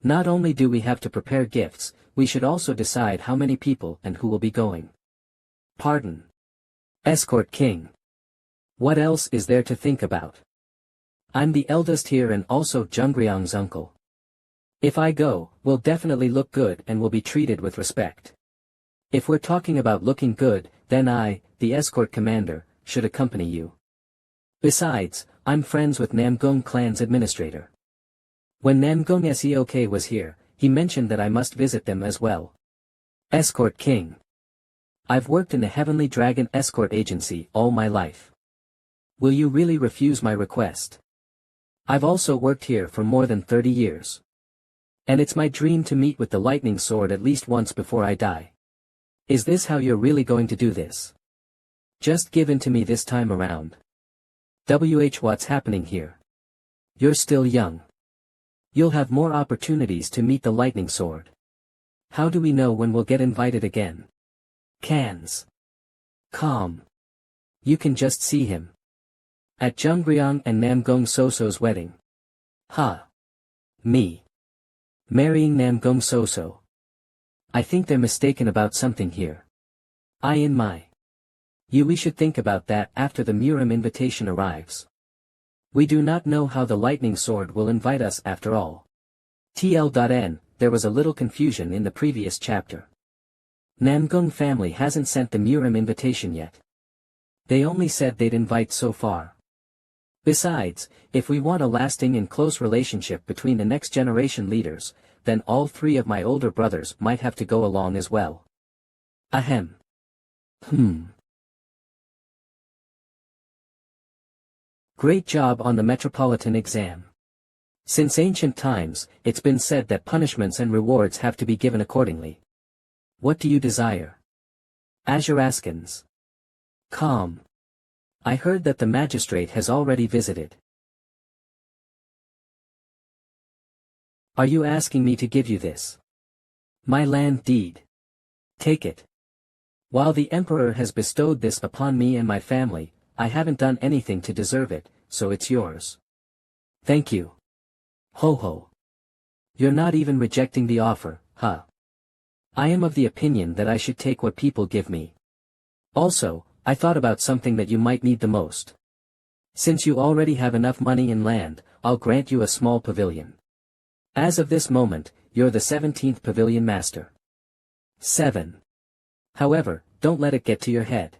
Not only do we have to prepare gifts, we should also decide how many people and who will be going. Pardon. Escort King. What else is there to think about? I'm the eldest here and also Jungryong's uncle. If I go, we'll definitely look good and will be treated with respect. If we're talking about looking good, then I, the escort commander, should accompany you. Besides, I'm friends with Namgung clan's administrator. When Namgung Seok was here, he mentioned that I must visit them as well. Escort King. I've worked in the Heavenly Dragon Escort Agency all my life. Will you really refuse my request? I've also worked here for more than 30 years. And it's my dream to meet with the lightning sword at least once before I die. Is this how you're really going to do this? Just give in to me this time around. What's happening here? You're still young. You'll have more opportunities to meet the lightning sword. How do we know when we'll get invited again? Cans. Calm. You can just see him. At Jungryong and Namgong Soso's wedding. Ha. Me. Marrying Namgong Soso. I think they're mistaken about something here. We should think about that after the Murim invitation arrives. We do not know how the lightning sword will invite us after all. TL.N, there was a little confusion in the previous chapter. Namgong family hasn't sent the Murim invitation yet. They only said they'd invite so far. Besides, if we want a lasting and close relationship between the next generation leaders, then all three of my older brothers might have to go along as well. Ahem. Great job on the metropolitan exam. Since ancient times, it's been said that punishments and rewards have to be given accordingly. What do you desire? Azuraskans. Calm. I heard that the magistrate has already visited. Are you asking me to give you this? My land deed. Take it. While the emperor has bestowed this upon me and my family, I haven't done anything to deserve it, so it's yours. Thank you. Ho ho. You're not even rejecting the offer, huh? I am of the opinion that I should take what people give me. Also, I thought about something that you might need the most. Since you already have enough money and land, I'll grant you a small pavilion. As of this moment, you're the 17th pavilion master. 7. However, don't let it get to your head.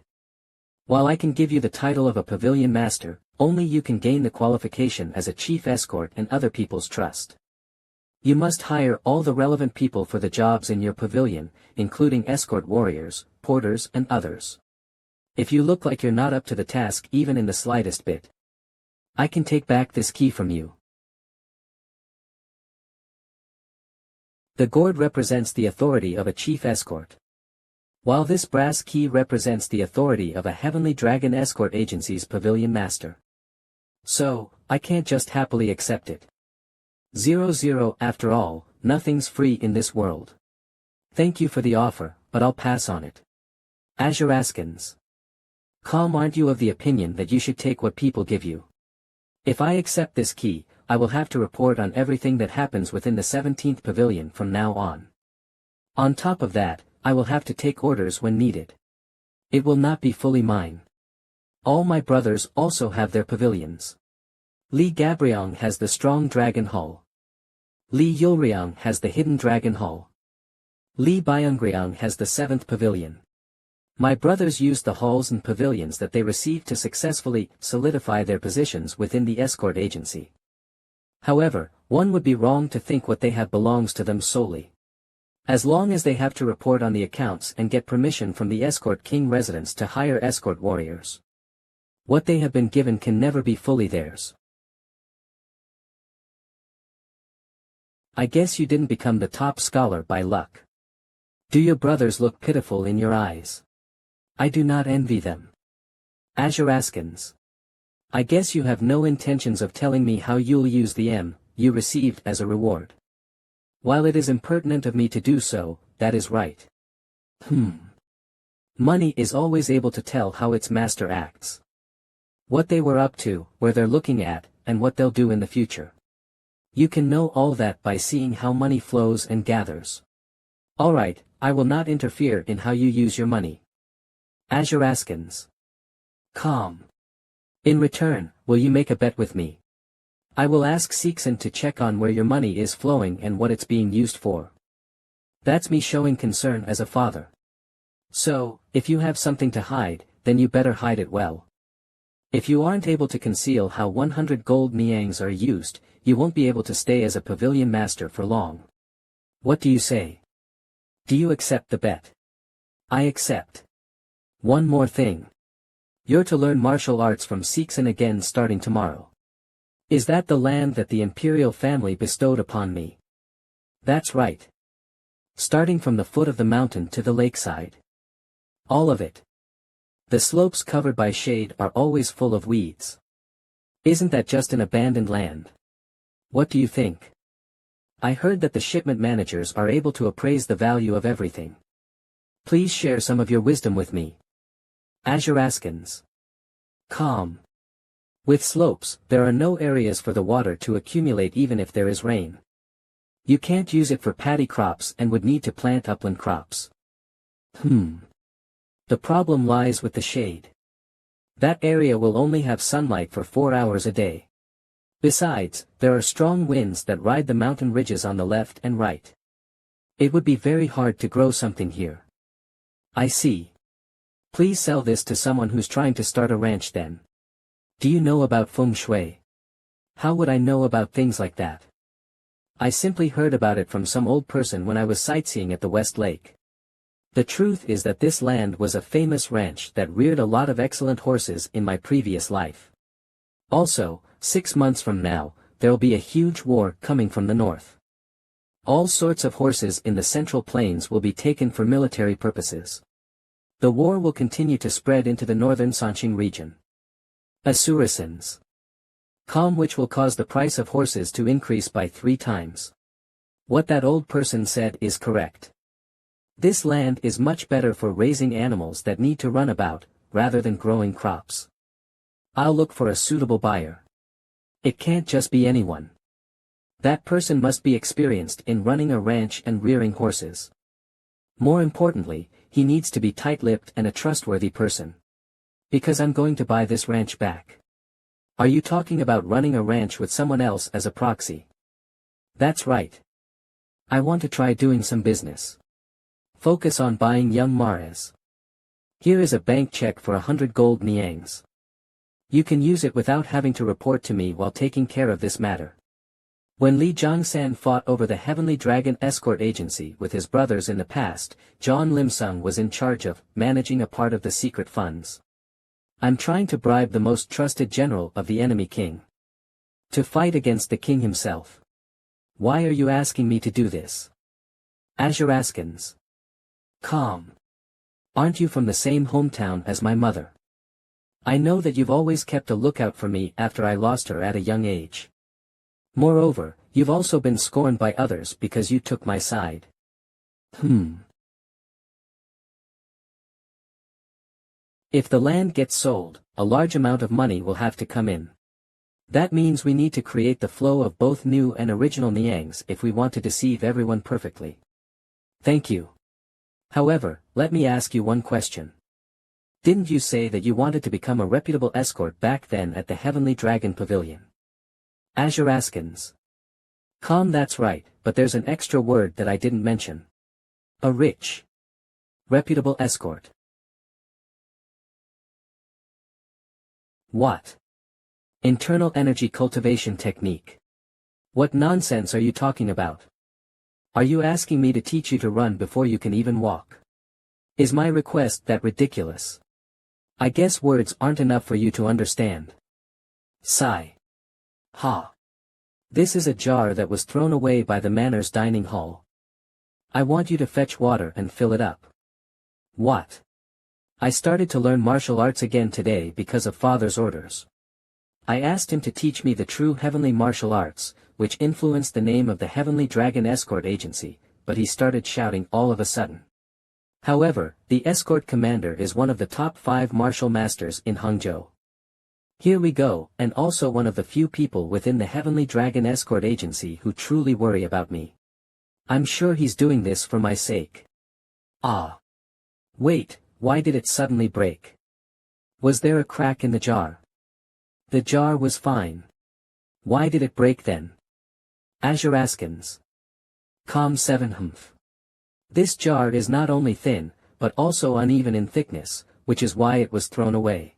While I can give you the title of a pavilion master, only you can gain the qualification as a chief escort and other people's trust. You must hire all the relevant people for the jobs in your pavilion, including escort warriors, porters and others. If you look like you're not up to the task even in the slightest bit, I can take back this key from you. The gourd represents the authority of a chief escort, while this brass key represents the authority of a Heavenly Dragon Escort Agency's pavilion master. So, I can't just happily accept it. 00 After all, nothing's free in this world. Thank you for the offer, but I'll pass on it. Azuraskans. Calm. Aren't you of the opinion that you should take what people give you? If I accept this key, I will have to report on everything that happens within the 17th pavilion from now on. On top of that, I will have to take orders when needed. It will not be fully mine. All my brothers also have their pavilions. Li Gabriong has the Strong Dragon Hall. Li Yulryong has the Hidden Dragon Hall. Li Byungryong has the 7th pavilion. My brothers used the halls and pavilions that they received to successfully solidify their positions within the escort agency. However, one would be wrong to think what they have belongs to them solely. As long as they have to report on the accounts and get permission from the escort king residents to hire escort warriors, what they have been given can never be fully theirs. I guess you didn't become the top scholar by luck. Do your brothers look pitiful in your eyes? I do not envy them. Azuraskans. I guess you have no intentions of telling me how you'll use the M you received as a reward. While it is impertinent of me to do so, that is right. Money is always able to tell how its master acts. What they were up to, where they're looking at, and what they'll do in the future. You can know all that by seeing how money flows and gathers. Alright, I will not interfere in how you use your money. Azuraskans. Calm. In return, will you make a bet with me? I will ask Seekson to check on where your money is flowing and what it's being used for. That's me showing concern as a father. So, if you have something to hide, then you better hide it well. If you aren't able to conceal how 100 gold niangs are used, you won't be able to stay as a pavilion master for long. What do you say? Do you accept the bet? I accept. One more thing. You're to learn martial arts from Seekson again starting tomorrow. Is that the land that the imperial family bestowed upon me? That's right. Starting from the foot of the mountain to the lakeside. All of it. The slopes covered by shade are always full of weeds. Isn't that just an abandoned land? What do you think? I heard that the shipment managers are able to appraise the value of everything. Please share some of your wisdom with me. Azuraskans. Calm. With slopes, there are no areas for the water to accumulate even if there is rain. You can't use it for paddy crops and would need to plant upland crops. The problem lies with the shade. That area will only have sunlight for 4 hours a day. Besides, there are strong winds that ride the mountain ridges on the left and right. It would be very hard to grow something here. I see. Please sell this to someone who's trying to start a ranch then. Do you know about feng shui? How would I know about things like that? I simply heard about it from some old person when I was sightseeing at the West Lake. The truth is that this land was a famous ranch that reared a lot of excellent horses in my previous life. Also, 6 months from now, there'll be a huge war coming from the north. All sorts of horses in the Central Plains will be taken for military purposes. The war will continue to spread into the northern Sanqing region. Asurasans. Calm, which will cause the price of horses to increase by 3 times. What that old person said is correct. This land is much better for raising animals that need to run about, rather than growing crops. I'll look for a suitable buyer. It can't just be anyone. That person must be experienced in running a ranch and rearing horses. More importantly, he needs to be tight-lipped and a trustworthy person. Because I'm going to buy this ranch back. Are you talking about running a ranch with someone else as a proxy? That's right. I want to try doing some business. Focus on buying young mares. Here is a bank check for 100 gold niangs. You can use it without having to report to me while taking care of this matter. When Li Zhongsan fought over the Heavenly Dragon Escort Agency with his brothers in the past, John Limsung was in charge of managing a part of the secret funds. I'm trying to bribe the most trusted general of the enemy king. To fight against the king himself. Why are you asking me to do this? Azuraskans. Calm. Aren't you from the same hometown as my mother? I know that you've always kept a lookout for me after I lost her at a young age. Moreover, you've also been scorned by others because you took my side. If the land gets sold, a large amount of money will have to come in. That means we need to create the flow of both new and original niangs if we want to deceive everyone perfectly. Thank you. However, let me ask you one question. Didn't you say that you wanted to become a reputable escort back then at the Heavenly Dragon Pavilion? Azuraskans. Calm, that's right, but there's an extra word that I didn't mention. A rich, reputable escort. What? Internal energy cultivation technique. What nonsense are you talking about? Are you asking me to teach you to run before you can even walk? Is my request that ridiculous? I guess words aren't enough for you to understand. Sigh. Ha. This is a jar that was thrown away by the manor's dining hall. I want you to fetch water and fill it up. What? I started to learn martial arts again today because of father's orders. I asked him to teach me the true heavenly martial arts, which influenced the name of the Heavenly Dragon Escort Agency, but he started shouting all of a sudden. However, the escort commander is one of the top 5 martial masters in Hangzhou. Here we go, and also one of the few people within the Heavenly Dragon Escort Agency who truly worry about me. I'm sure he's doing this for my sake. Ah. Wait, why did it suddenly break? Was there a crack in the jar? The jar was fine. Why did it break then? Azuraskans. Calm 7 This jar is not only thin, but also uneven in thickness, which is why it was thrown away.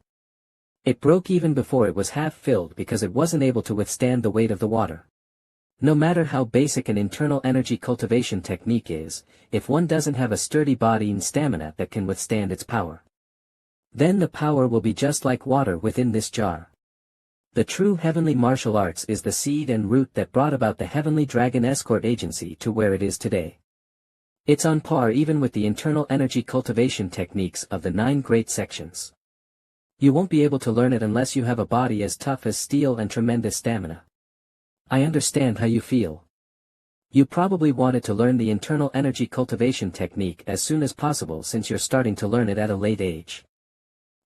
It broke even before it was half filled because it wasn't able to withstand the weight of the water. No matter how basic an internal energy cultivation technique is, if one doesn't have a sturdy body and stamina that can withstand its power, then the power will be just like water within this jar. The true heavenly martial arts is the seed and root that brought about the Heavenly Dragon Escort Agency to where it is today. It's on par even with the internal energy cultivation techniques of the 9 great sections. You won't be able to learn it unless you have a body as tough as steel and tremendous stamina. I understand how you feel. You probably wanted to learn the internal energy cultivation technique as soon as possible since you're starting to learn it at a late age.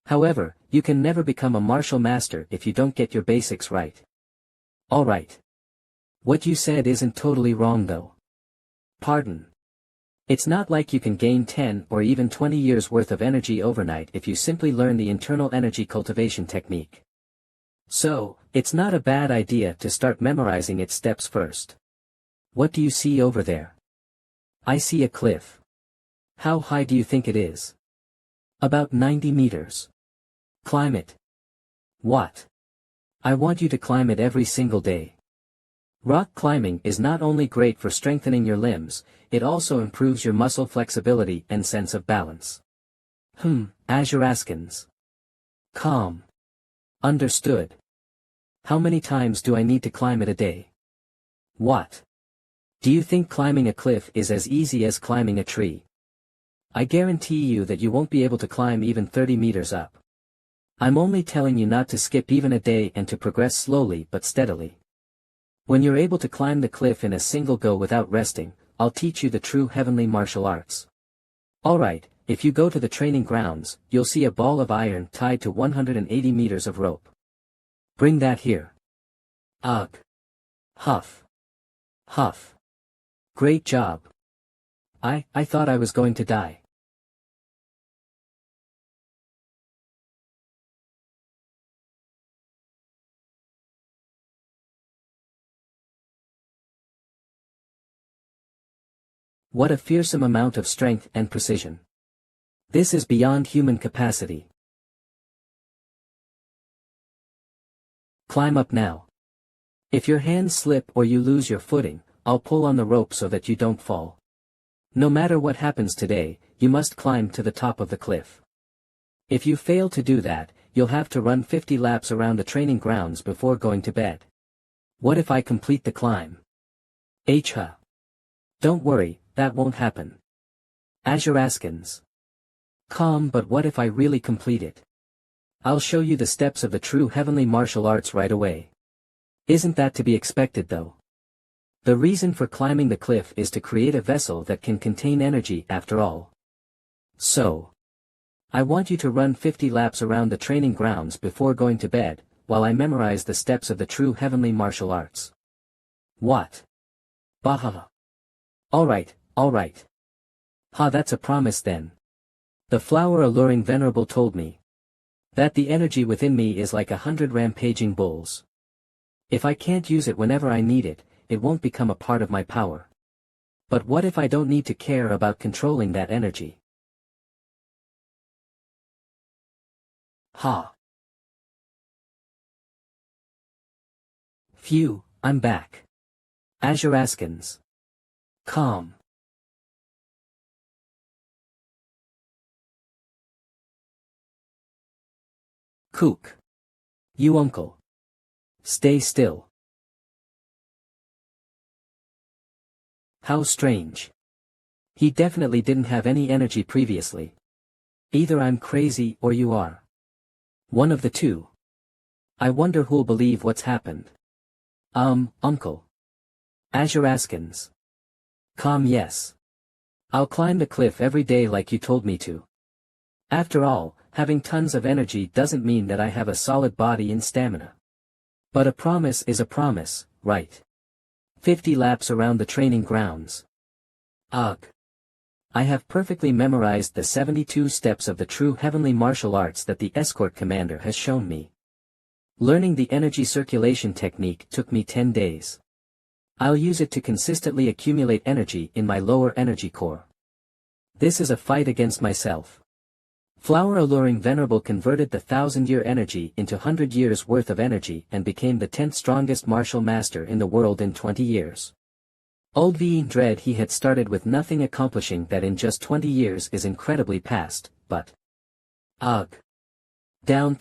However, you can never become a martial master if you don't get your basics right. Alright. What you said isn't totally wrong though. Pardon. It's not like you can gain 10 or even 20 years worth of energy overnight if you simply learn the internal energy cultivation technique. So, it's not a bad idea to start memorizing its steps first. What do you see over there? I see a cliff. How high do you think it is? About 90 meters. Climb it. What? I want you to climb it every single day. Rock climbing is not only great for strengthening your limbs, it also improves your muscle flexibility and sense of balance. Azuraskans. Calm. Understood. How many times do I need to climb it a day? What? Do you think climbing a cliff is as easy as climbing a tree? I guarantee you that you won't be able to climb even 30 meters up. I'm only telling you not to skip even a day and to progress slowly but steadily. When you're able to climb the cliff in a single go without resting, I'll teach you the true heavenly martial arts. Alright, if you go to the training grounds, you'll see a ball of iron tied to 180 meters of rope. Bring that here. Ugh. Huff. Huff. Great job. I thought I was going to die. What a fearsome amount of strength and precision. This is beyond human capacity. Climb up now. If your hands slip or you lose your footing, I'll pull on the rope so that you don't fall. No matter what happens today, you must climb to the top of the cliff. If you fail to do that, you'll have to run 50 laps around the training grounds before going to bed. What if I complete the climb? Huh. Don't worry, that won't happen. Azuraskans. Calm, but what if I really complete it? I'll show you the steps of the true heavenly martial arts right away. Isn't that to be expected though? The reason for climbing the cliff is to create a vessel that can contain energy after all. So, I want you to run 50 laps around the training grounds before going to bed, while I memorize the steps of the true heavenly martial arts. What? Baha. Alright. Ha, that's a promise then. The flower alluring venerable told me that the energy within me is like 100 rampaging bulls. If I can't use it whenever I need it, it won't become a part of my power. But what if I don't need to care about controlling that energy? Ha. Phew, I'm back. Azuraskans. Calm. Kook. You uncle. Stay still. How strange. He definitely didn't have any energy previously. Either I'm crazy or you are. One of the two. I wonder who'll believe what's happened. Uncle. Azuraskans. Calm, yes. I'll climb the cliff every day like you told me to. After all, having tons of energy doesn't mean that I have a solid body and stamina. But a promise is a promise, right? 50 laps around the training grounds. Ugh. I have perfectly memorized the 72 steps of the true heavenly martial arts that the escort commander has shown me. Learning the energy circulation technique took me 10 days. I'll use it to consistently accumulate energy in my lower energy core. This is a fight against myself. Flower alluring venerable converted the 1,000-year energy into 100 years worth of energy and became the 10th strongest martial master in the world in 20 years. Old being dread he had started with nothing, accomplishing that in just 20 years is incredibly past, but ugh. Down